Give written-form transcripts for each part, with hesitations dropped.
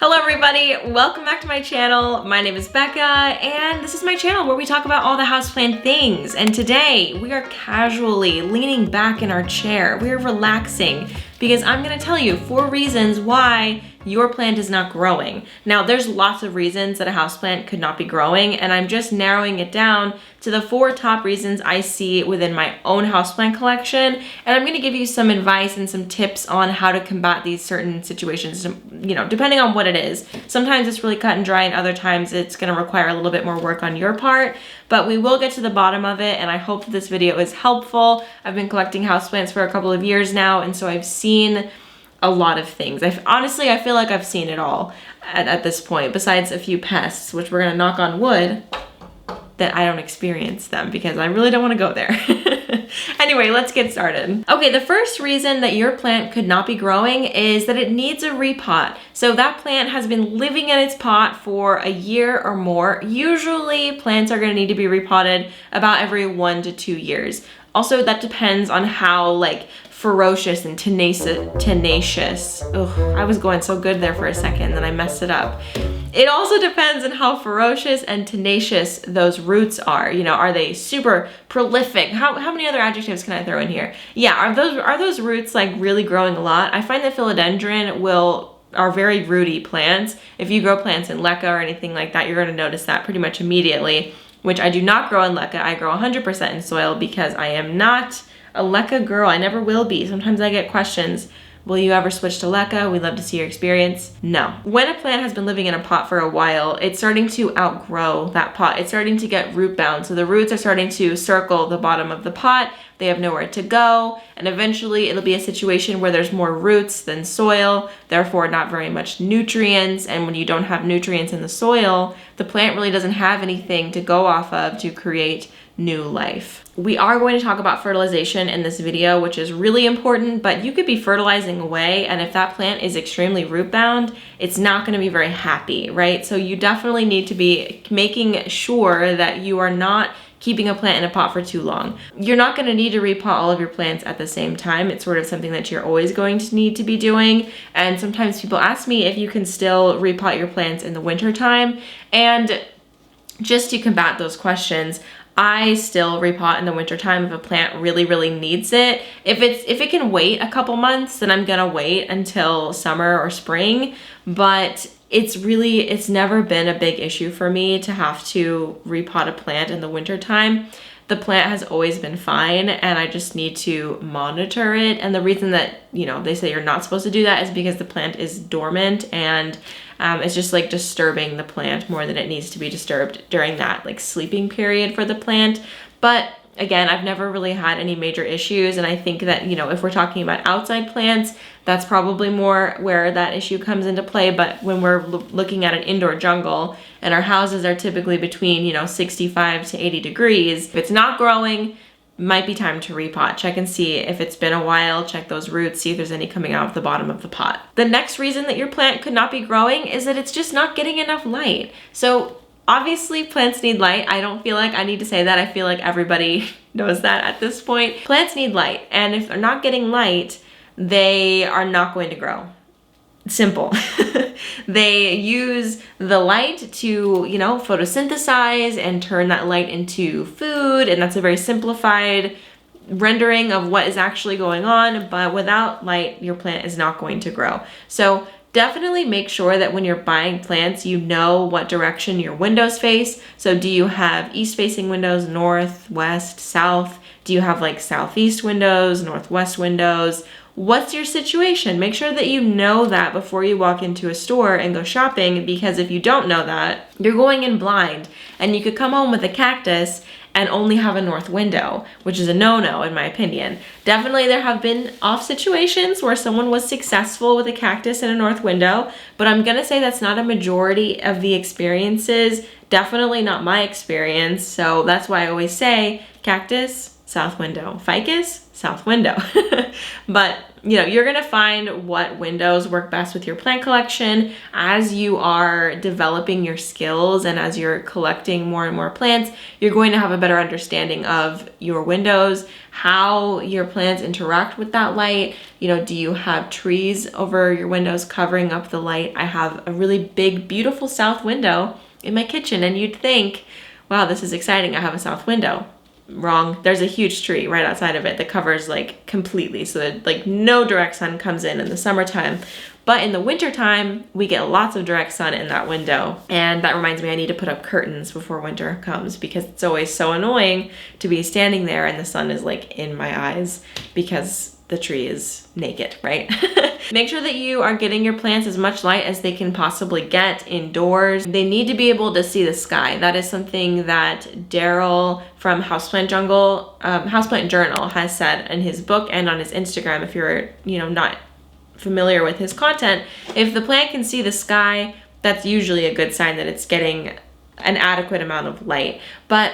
Hello everybody, welcome back to my channel. My name is Becca and this is my channel where we talk about all the houseplant things. And today we are casually leaning back in our chair. We are relaxing because I'm gonna tell you 4 reasons why your plant is not growing. Now there's lots of reasons that a houseplant could not be growing, and I'm just narrowing it down to the 4 top reasons I see within my own houseplant collection. And I'm gonna give you some advice and some tips on how to combat these certain situations, you know, depending on what it is. Sometimes it's really cut and dry and other times it's gonna require a little bit more work on your part, but we will get to the bottom of it, and I hope that this video is helpful. I've been collecting houseplants for a couple of years now, and so I've seen a lot of things. Honestly, I feel like I've seen it all at this point, besides a few pests, which we're gonna knock on wood that I don't experience them because I really don't wanna go there. Anyway, let's get started. Okay, the first reason that your plant could not be growing is that it needs a repot. So that plant has been living in its pot for a year or more. Usually plants are gonna need to be repotted about every 1 to 2 years. Also, that depends on how ferocious and tenacious. Ugh, I was going so good there for a second, then I messed it up. It also depends on how ferocious and tenacious those roots are. You know, are they super prolific? How many other adjectives can I throw in here? Yeah, are those roots like really growing a lot? I find that philodendron are very rooty plants. If you grow plants in leca or anything like that, you're gonna notice that pretty much immediately, which I do not grow in leca. I grow 100% in soil because I am not a leca girl. I never will be. Sometimes I get questions, will you ever switch to leca? We'd love to see your experience. No. When a plant has been living in a pot for a while, it's starting to outgrow that pot. It's starting to get root bound. So the roots are starting to circle the bottom of the pot. They have nowhere to go. And eventually it'll be a situation where there's more roots than soil, therefore not very much nutrients. And when you don't have nutrients in the soil, the plant really doesn't have anything to go off of to create new life. We are going to talk about fertilization in this video, which is really important, but you could be fertilizing away, and if that plant is extremely root bound, it's not going to be very happy, right? So you definitely need to be making sure that you are not keeping a plant in a pot for too long. You're not going to need to repot all of your plants at the same time. It's sort of something that you're always going to need to be doing. And sometimes people ask me if you can still repot your plants in the winter time. And just to combat those questions, I still repot in the wintertime if a plant really, really needs it. If it can wait a couple months, then I'm gonna wait until summer or spring. But it's never been a big issue for me to have to repot a plant in the wintertime. The plant has always been fine, and I just need to monitor it. And the reason that, you know, they say you're not supposed to do that is because the plant is dormant, and it's just like disturbing the plant more than it needs to be disturbed during that like sleeping period for the plant. But again, I've never really had any major issues, and I think that, you know, if we're talking about outside plants, that's probably more where that issue comes into play. But when we're looking at an indoor jungle and our houses are typically between, you know, 65 to 80 degrees, if it's not growing, might be time to repot. Check and see if it's been a while, check those roots, see if there's any coming out of the bottom of the pot. The next reason that your plant could not be growing is that it's just not getting enough light. So obviously plants need light. I don't feel like I need to say that. I feel like everybody knows that at this point. Plants need light, and if they're not getting light, they are not going to grow. Simple. They use the light to, you know, photosynthesize and turn that light into food, and that's a very simplified rendering of what is actually going on, but without light, your plant is not going to grow. So definitely make sure that when you're buying plants, you know what direction your windows face. So do you have east-facing windows, north, west, south? Do you have like southeast windows, northwest windows? What's your situation? Make sure that you know that before you walk into a store and go shopping, because if you don't know that, you're going in blind, and you could come home with a cactus and only have a north window, which is a no-no in my opinion. Definitely there have been off situations where someone was successful with a cactus in a north window, but I'm gonna say that's not a majority of the experiences, definitely not my experience. So that's why I always say cactus, south window, ficus, south window. But you know, you're gonna find what windows work best with your plant collection as you are developing your skills, and as you're collecting more and more plants, you're going to have a better understanding of your windows, how your plants interact with that light. You know, do you have trees over your windows covering up the light? I have a really big, beautiful south window in my kitchen, and you'd think, wow, this is exciting, I have a south window. Wrong. There's a huge tree right outside of it that covers like completely, so that like no direct sun comes in the summertime. But in the wintertime, we get lots of direct sun in that window. And that reminds me, I need to put up curtains before winter comes, because it's always so annoying to be standing there and the sun is like in my eyes because the tree is naked, right? Make sure that you are getting your plants as much light as they can possibly get indoors. They need to be able to see the sky. That is something that Daryl from Houseplant Journal has said in his book and on his Instagram. If you're, you know, not familiar with his content, if the plant can see the sky, that's usually a good sign that it's getting an adequate amount of light. But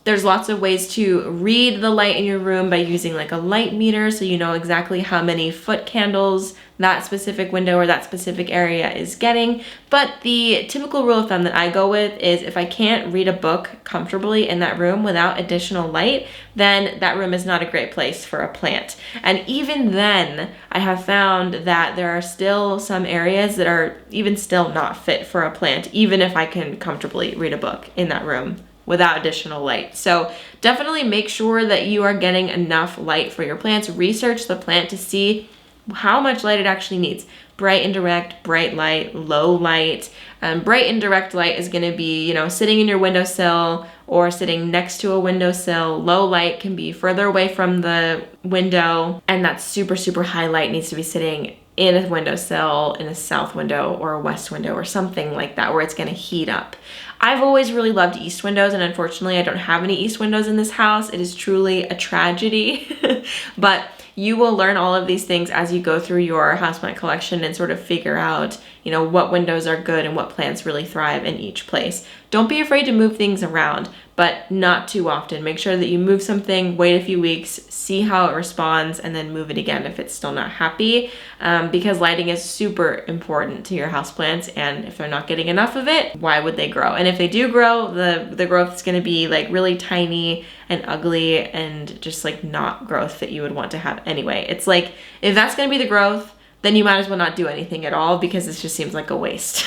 there's lots of ways to read the light in your room by using like a light meter, so you know exactly how many foot candles that specific window or that specific area is getting. But the typical rule of thumb that I go with is, if I can't read a book comfortably in that room without additional light, then that room is not a great place for a plant. And even then, I have found that there are still some areas that are even still not fit for a plant, even if I can comfortably read a book in that room without additional light. So definitely make sure that you are getting enough light for your plants. Research the plant to see how much light it actually needs. Bright indirect, bright light, low light. Bright indirect light is gonna be, you know, sitting in your windowsill or sitting next to a windowsill. Low light can be further away from the window, and that super, super high light needs to be sitting in a windowsill, in a south window or a west window or something like that, where it's gonna heat up. I've always really loved east windows, and unfortunately I don't have any east windows in this house. It is truly a tragedy, but you will learn all of these things as you go through your houseplant collection and sort of figure out, you know, what windows are good and what plants really thrive in each place. Don't be afraid to move things around, but not too often. Make sure that you move something, wait a few weeks, see how it responds, and then move it again if it's still not happy, because lighting is super important to your houseplants, and if they're not getting enough of it, why would they grow? And if they do grow, the growth is gonna be like really tiny and ugly and just like not growth that you would want to have anyway. It's like, if that's gonna be the growth, then you might as well not do anything at all, because this just seems like a waste.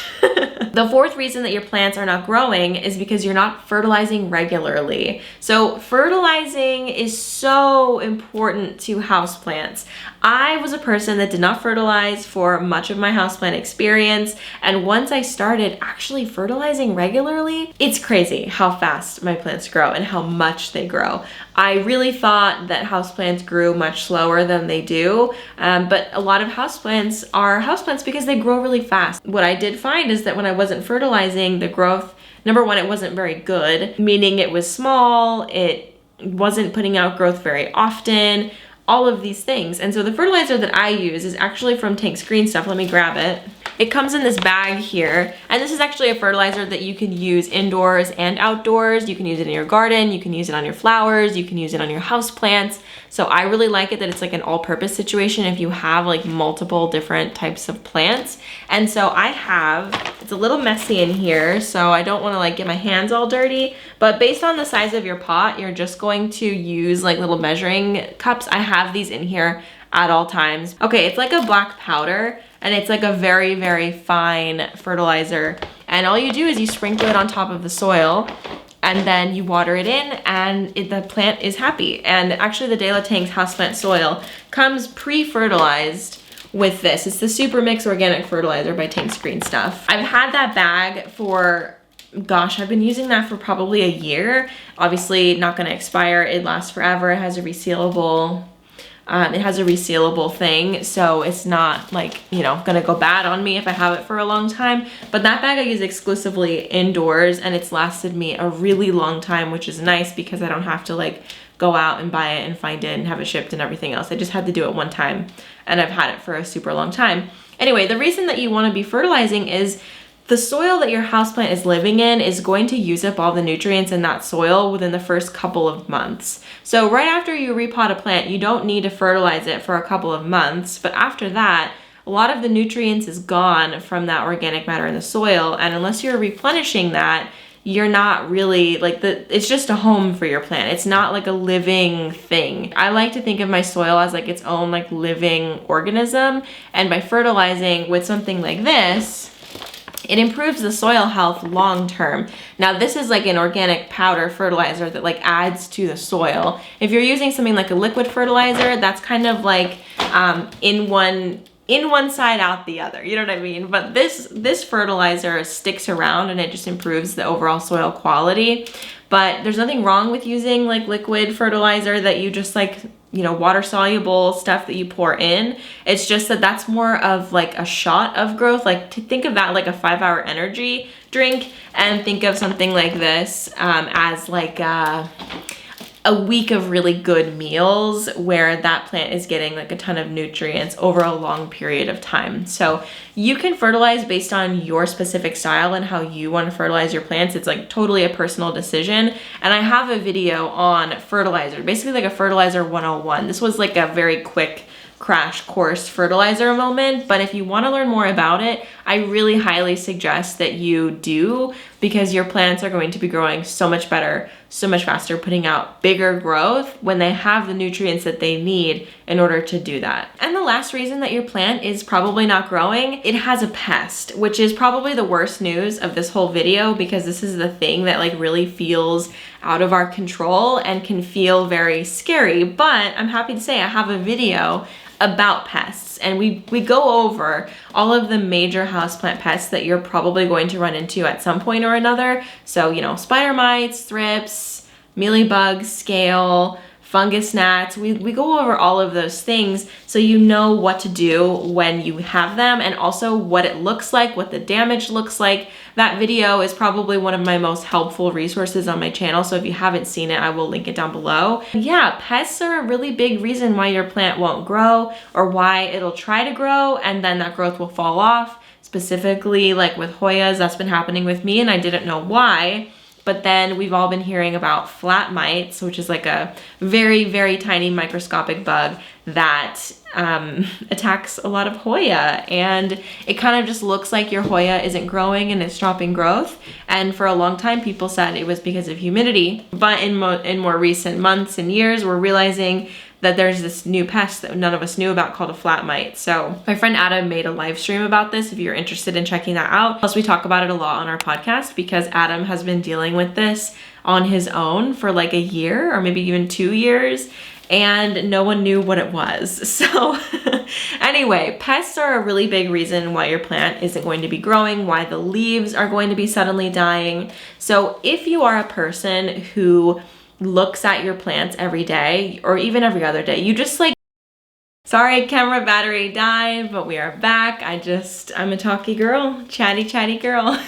The fourth reason that your plants are not growing is because you're not fertilizing regularly. So fertilizing is so important to houseplants. I was a person that did not fertilize for much of my houseplant experience, and once I started actually fertilizing regularly, it's crazy how fast my plants grow and how much they grow. I really thought that houseplants grew much slower than they do, but a lot of houseplants are houseplants because they grow really fast. What I did find is that when I wasn't fertilizing, the growth, number one, it wasn't very good, meaning it was small, it wasn't putting out growth very often, all of these things. And so the fertilizer that I use is actually from Tank's Green Stuff. Let me grab it. It comes in this bag here, and this is actually a fertilizer that you can use indoors and outdoors. You can use it in your garden, you can use it on your flowers, you can use it on your house plants. So I really like it that it's like an all-purpose situation if you have like multiple different types of plants. And so I have, it's a little messy in here, so I don't want to like get my hands all dirty, but based on the size of your pot, you're just going to use like little measuring cups. I have these in here at all times. Okay, it's like a black powder, and it's like a very, very fine fertilizer. And all you do is you sprinkle it on top of the soil, and then you water it in, and the plant is happy. And actually the De La Tank's houseplant soil comes pre-fertilized with this. It's the Super Mix Organic Fertilizer by Tank's Green Stuff. I've had that bag for, gosh, I've been using that for probably a year. Obviously not gonna expire, it lasts forever. It has a resealable thing, so it's not like, you know, gonna go bad on me if I have it for a long time. But that bag I use exclusively indoors, and it's lasted me a really long time, which is nice because I don't have to like go out and buy it and find it and have it shipped and everything else. I just had to do it one time, and I've had it for a super long time. Anyway, the reason that you want to be fertilizing is the soil that your houseplant is living in is going to use up all the nutrients in that soil within the first couple of months. So right after you repot a plant, you don't need to fertilize it for a couple of months, but after that, a lot of the nutrients is gone from that organic matter in the soil, and unless you're replenishing that, you're not really it's just a home for your plant. It's not like a living thing. I like to think of my soil as like its own like living organism, and by fertilizing with something like this, it improves the soil health long term. Now this is like an organic powder fertilizer that like adds to the soil. If you're using something like a liquid fertilizer, that's kind of like in one side out the other, you know what I mean? But this fertilizer sticks around and it just improves the overall soil quality. But there's nothing wrong with using like liquid fertilizer that you just like, you know, water soluble stuff that you pour in. It's just that that's more of like a shot of growth. Like to think of that like a 5-hour energy drink, and think of something like this as like a week of really good meals where that plant is getting like a ton of nutrients over a long period of time. So you can fertilize based on your specific style and how you want to fertilize your plants. It's like totally a personal decision. And I have a video on fertilizer, basically like a fertilizer 101. This was like a very quick crash course fertilizer moment, but if you want to learn more about it, I really highly suggest that you do, because your plants are going to be growing so much better, so much faster, putting out bigger growth when they have the nutrients that they need in order to do that. And the last reason that your plant is probably not growing, it has a pest, which is probably the worst news of this whole video, because this is the thing that like really feels out of our control and can feel very scary. But I'm happy to say I have a video about pests, and we go over all of the major houseplant pests that you're probably going to run into at some point or another. So, you know, spider mites, thrips, mealybugs, scale, fungus gnats. We go over all of those things so you know what to do when you have them, and also what it looks like, what the damage looks like. That video is probably one of my most helpful resources on my channel, so if you haven't seen it, I will link it down below. Yeah, pests are a really big reason why your plant won't grow, or why it'll try to grow and then that growth will fall off. Specifically, like with Hoyas, that's been happening with me and I didn't know why. But then we've all been hearing about flat mites, which is like a very, very tiny microscopic bug that attacks a lot of Hoya. And it kind of just looks like your Hoya isn't growing and it's stopping growth. And for a long time, people said it was because of humidity. But in more recent months and years, we're realizing that there's this new pest that none of us knew about called a flat mite. So my friend Adam made a live stream about this if you're interested in checking that out. Plus we talk about it a lot on our podcast, because Adam has been dealing with this on his own for like a year or maybe even 2 years, and no one knew what it was. So anyway, pests are a really big reason why your plant isn't going to be growing, why the leaves are going to be suddenly dying. So if you are a person who looks at your plants every day or even every other day, you just like, sorry, camera battery died, but we are back. I'm a talky girl, chatty girl.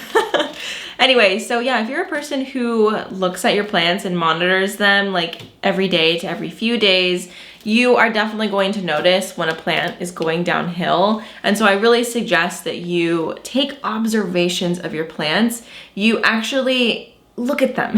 Anyway, so yeah, if you're a person who looks at your plants and monitors them like every day to every few days, you are definitely going to notice when a plant is going downhill. And so I really suggest that you take observations of your plants. You actually look at them.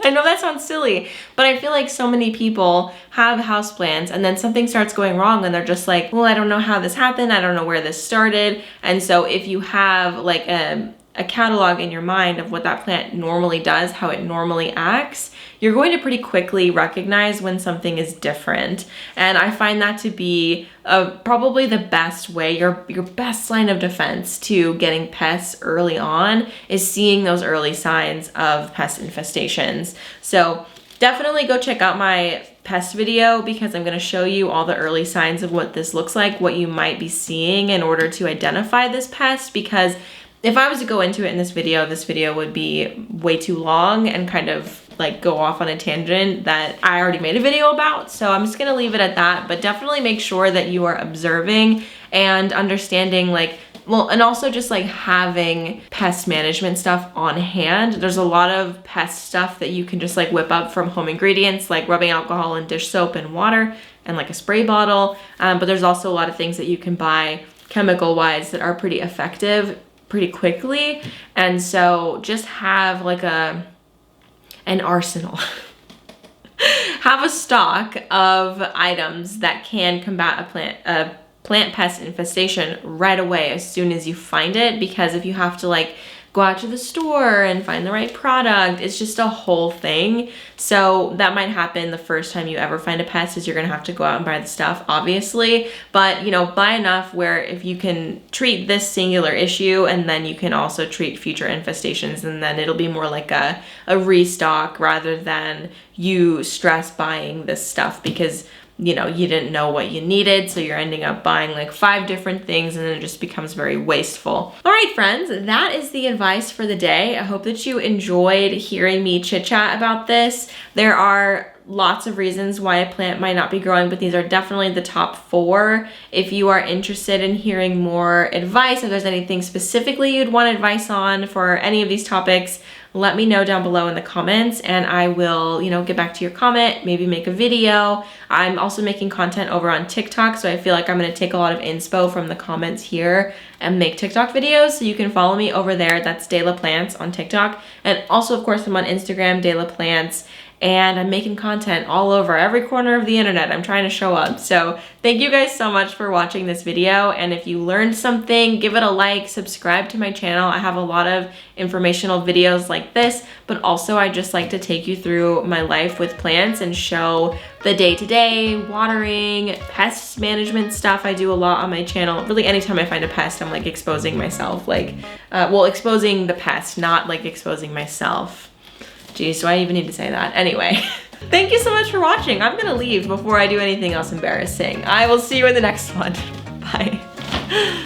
I know that sounds silly, but I feel like so many people have houseplants and then something starts going wrong and they're just like, well, I don't know how this happened. I don't know where this started. And so if you have like a catalog in your mind of what that plant normally does, how it normally acts, you're going to pretty quickly recognize when something is different. And I find that to be probably the best way, your best line of defense to getting pests early on is seeing those early signs of pest infestations. So definitely go check out my pest video, because I'm going to show you all the early signs of what this looks like, what you might be seeing in order to identify this pest. Because if I was to go into it in this video would be way too long and kind of like go off on a tangent that I already made a video about. So I'm just gonna leave it at that, but definitely make sure that you are observing and understanding like, well, and also just like having pest management stuff on hand. There's a lot of pest stuff that you can just like whip up from home ingredients, like rubbing alcohol and dish soap and water and like a spray bottle. But there's also a lot of things that you can buy chemical wise that are pretty effective pretty quickly. And so just have like an arsenal. Have a stock of items that can combat a plant pest infestation right away as soon as you find it, because if you have to like go out to the store and find the right product, it's just a whole thing. So that might happen the first time you ever find a pest, is you're gonna have to go out and buy the stuff, obviously, but you know, buy enough where if you can treat this singular issue and then you can also treat future infestations, and then it'll be more like a restock rather than you stress buying this stuff because you know, you didn't know what you needed, so you're ending up buying like 5 different things and then it just becomes very wasteful. All right, friends, that is the advice for the day. I hope that you enjoyed hearing me chit chat about this. There are lots of reasons why a plant might not be growing, but these are definitely the top 4. If you are interested in hearing more advice, if there's anything specifically you'd want advice on for any of these topics, let me know down below in the comments and I will, you know, get back to your comment, maybe make a video. I'm also making content over on TikTok, so I feel like I'm gonna take a lot of inspo from the comments here and make TikTok videos, so you can follow me over there. That's De La Plants on TikTok. And also, of course, I'm on Instagram, De La Plants. And I'm making content all over every corner of the internet. I'm trying to show up. So thank you guys so much for watching this video. And if you learned something, give it a like, subscribe to my channel. I have a lot of informational videos like this, but also I just like to take you through my life with plants and show the day-to-day watering, pest management stuff. I do a lot on my channel. Really, anytime I find a pest, I'm like exposing myself, like, well, exposing the pest, not like exposing myself. Geez, do I even need to say that? Anyway, thank you so much for watching. I'm gonna leave before I do anything else embarrassing. I will see you in the next one. Bye.